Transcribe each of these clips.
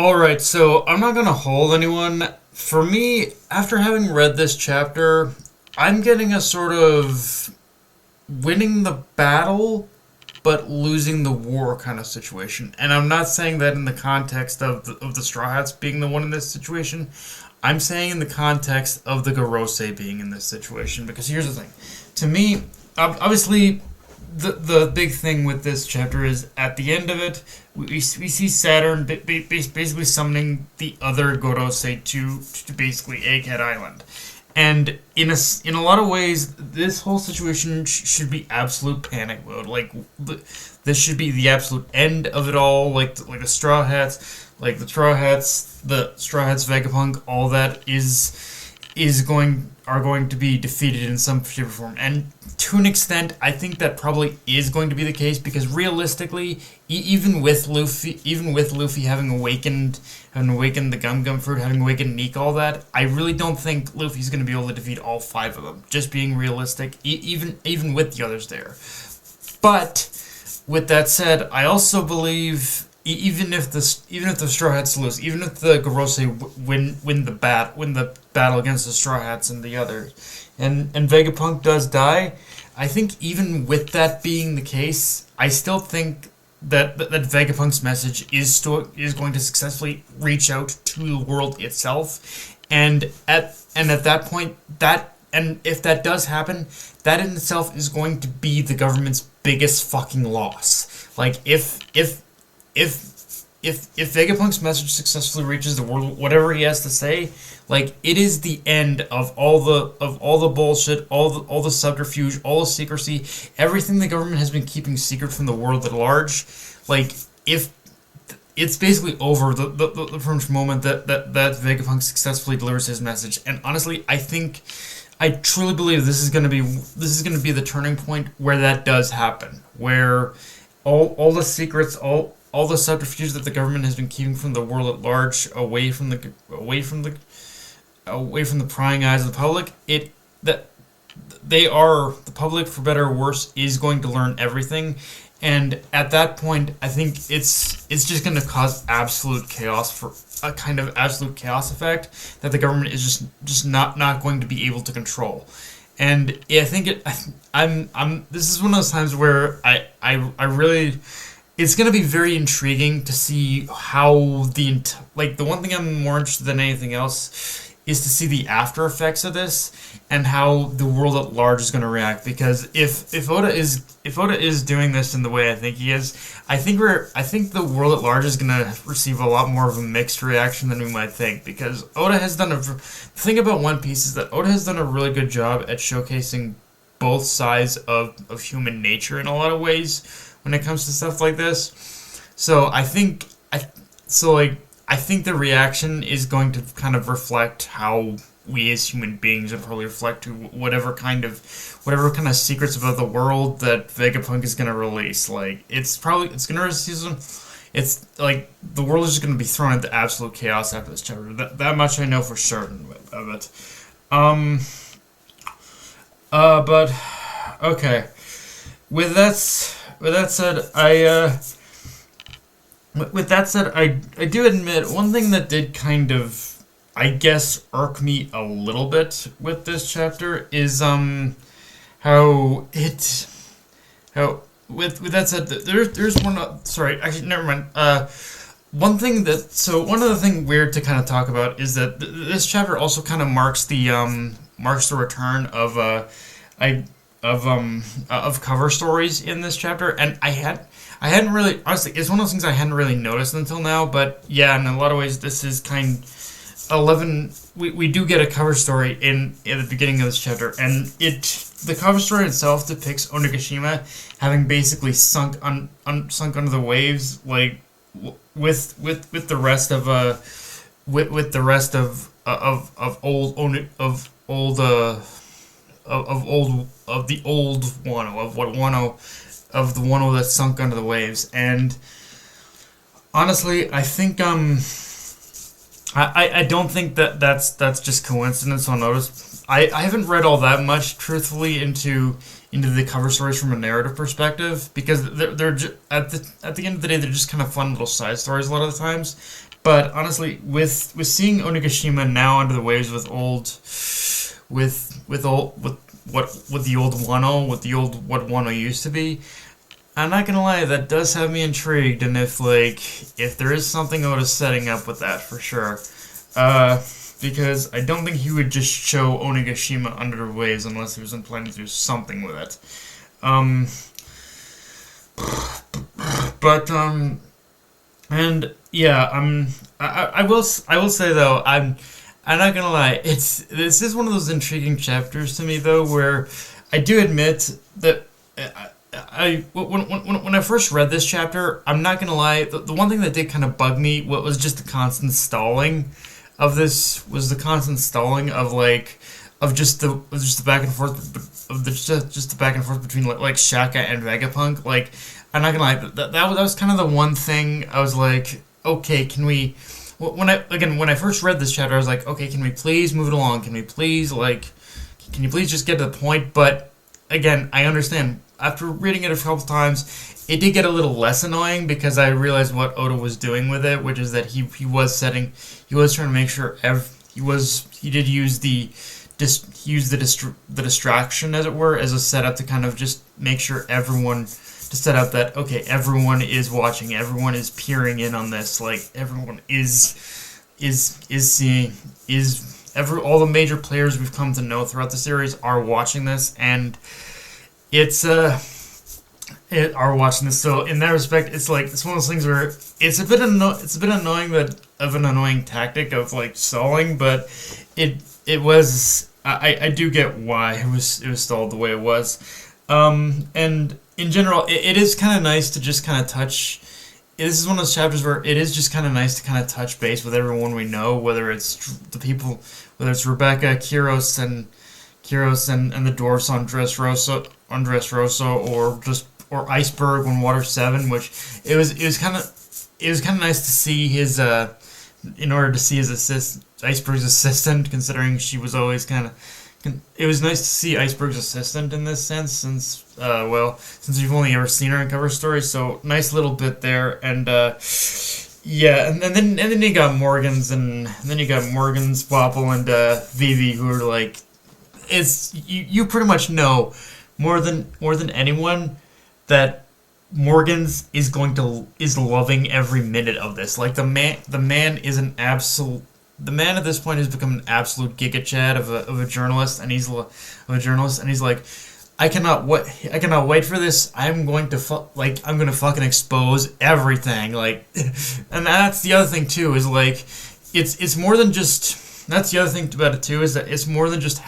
Alright, so I'm not gonna hold anyone. For me, after having read this chapter, I'm getting a sort of winning the battle but losing the war kind of situation. And I'm not saying that in the context of the Straw Hats being the one in this situation. I'm saying in the context of the Gorosei being in this situation. Because here's the thing. To me, obviously, the big thing with this chapter is at the end of it, we see Saturn basically summoning the other Gorosei to basically Egghead Island. And in a lot of ways, this whole situation should be absolute panic mode. Like this should be the absolute end of it all. Like the Straw Hats, the Straw Hats, Vegapunk, all that are going to be defeated in some shape or form. And to an extent, I think that probably is going to be the case because realistically, even with Luffy having awakened the Gum Gum Fruit, having awakened Nika, all that, I really don't think Luffy's going to be able to defeat all five of them. Just being realistic, even with the others there. But with that said, I also believe even if the Straw Hats lose, even if the Gorosei win the battle against the Straw Hats and the others, and Vegapunk does die, I think even with that being the case, I still think that Vegapunk's message is going to successfully reach out to the world itself, and at that point, if that does happen, that in itself is going to be the government's biggest fucking loss. Like if Vegapunk's message successfully reaches the world, whatever he has to say, like it is the end of all the bullshit, all the subterfuge, all the secrecy, everything the government has been keeping secret from the world at large. Like if it's basically over the first moment that Vegapunk successfully delivers his message. And honestly, I truly believe this is gonna be the turning point where that does happen, where all the secrets, all the subterfuge that the government has been keeping from the world at large, away from the prying eyes of the public, the public, for better or worse, is going to learn everything, and at that point, I think it's just going to cause absolute chaos, for a kind of absolute chaos effect that the government is just not going to be able to control. And I think this is one of those times where I really. It's going to be very intriguing to see how the one thing I'm more interested than anything else is to see the after effects of this and how the world at large is going to react. Because if Oda is doing this in the way I think he is, I think the world at large is going to receive a lot more of a mixed reaction than we might think. Because the thing about One Piece is that Oda has done a really good job at showcasing both sides of human nature in a lot of ways when it comes to stuff like this. So I think the reaction is going to kind of reflect how we as human beings would probably reflect to whatever kind of secrets about the world that Vegapunk is going to release. Like it's like the world is just going to be thrown into absolute chaos after this chapter. That much I know for certain of it. But okay. With that said, I do admit one thing that did kind of, I guess, irk me a little bit with this chapter is with that said, there's one. Sorry, actually, never mind. One other thing weird to kind of talk about is that this chapter also kind of marks the return of cover stories in this chapter, and I hadn't really, honestly, it's one of those things I hadn't really noticed until now, but yeah, in a lot of ways this is we do get a cover story in the beginning of this chapter, and the cover story itself depicts Onigashima having basically sunk under the waves, like with the rest of the old Wano that sunk under the waves. And honestly, I think I don't think that's just coincidence on notice. I haven't read all that much, truthfully, into the cover stories from a narrative perspective, because they're at the end of the day, they're just kind of fun little side stories a lot of the times. But honestly, with seeing Onigashima now under the waves with what the old Wano, what the old what Wano used to be, I'm not gonna lie, that does have me intrigued. And if there is something Oda's setting up with that for sure, because I don't think he would just show Onigashima under the waves unless he wasn't planning to do something with it. But and yeah, I will say though, I'm not gonna lie, this is one of those intriguing chapters to me though, where I do admit that when I first read this chapter, I'm not gonna lie, the one thing that did kind of bug me, what was just the constant stalling of this, was the constant stalling of just the back and forth of just the back and forth between like Shaka and Vegapunk. Like, I'm not gonna lie, that was kind of the one thing I was like, okay, can we? When I first read this chapter, I was like, okay, can we please move it along? Can you please just get to the point? But again, I understand. After reading it a couple times, it did get a little less annoying because I realized what Oda was doing with it, which is that he was trying to make sure he did use the distraction, as it were, as a setup to kind of just make sure everyone, to set up that, okay, everyone is watching, everyone is peering in on this, like everyone is seeing, all the major players we've come to know throughout the series are watching this, and are watching this. So in that respect, it's one of those things where it's a bit annoying, that of an annoying tactic of like stalling, but it was, I do get why it was stalled the way it was. And in general, it is kind of nice to just kind of touch. This is one of those chapters where it is just kind of nice to kind of touch base with everyone we know, whether it's the people, whether it's Rebecca, Kiros, and the dwarfs on Dressrosa, or Iceberg on Water 7, which it was kind of nice to see his in order to see his Iceberg's assistant, considering she was always kind of. It was nice to see Iceberg's assistant in this sense, since we've only ever seen her in cover stories. So nice little bit there, and yeah, and then you got Morgans, Wapple, and Vivi, who are like, you pretty much know more than anyone that Morgans is loving every minute of this. Like the man is an absolute. The man at this point has become an absolute giga chad of a journalist, and he's like, I cannot wait for this. I'm going to fucking expose everything. Like, and that's the other thing too, is like, it's more than just. That's the other thing about it too, is that it's more than just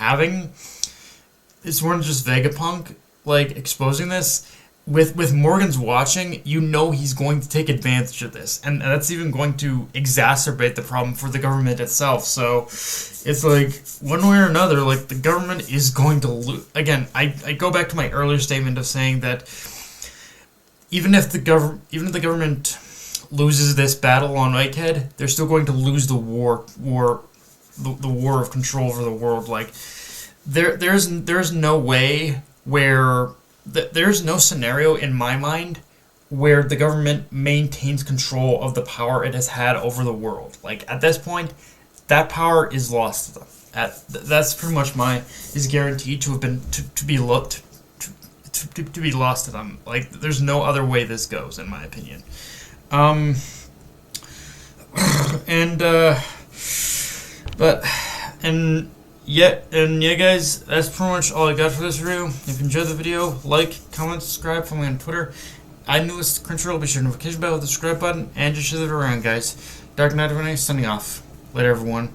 Vegapunk like exposing this. With Morgan's watching, you know he's going to take advantage of this, and that's even going to exacerbate the problem for the government itself. So it's like, one way or another, like, the government is going to lose. Again, I go back to my earlier statement of saying that even if the government loses this battle on Egghead, they're still going to lose the war of control over the world. Like, there's no way where. There's no scenario in my mind where the government maintains control of the power it has had over the world. Like, at this point, that power is lost to them. That's pretty much is guaranteed to have been to be lost to them. Like, there's no other way this goes, in my opinion. Yeah, guys, that's pretty much all I got for this review. If you enjoyed the video, like, comment, subscribe, follow me on Twitter. I'm new to Crunchyroll, be sure to notification bell with the subscribe button, and just share it around, guys. Dark Knight of Renee, signing off. Later, everyone.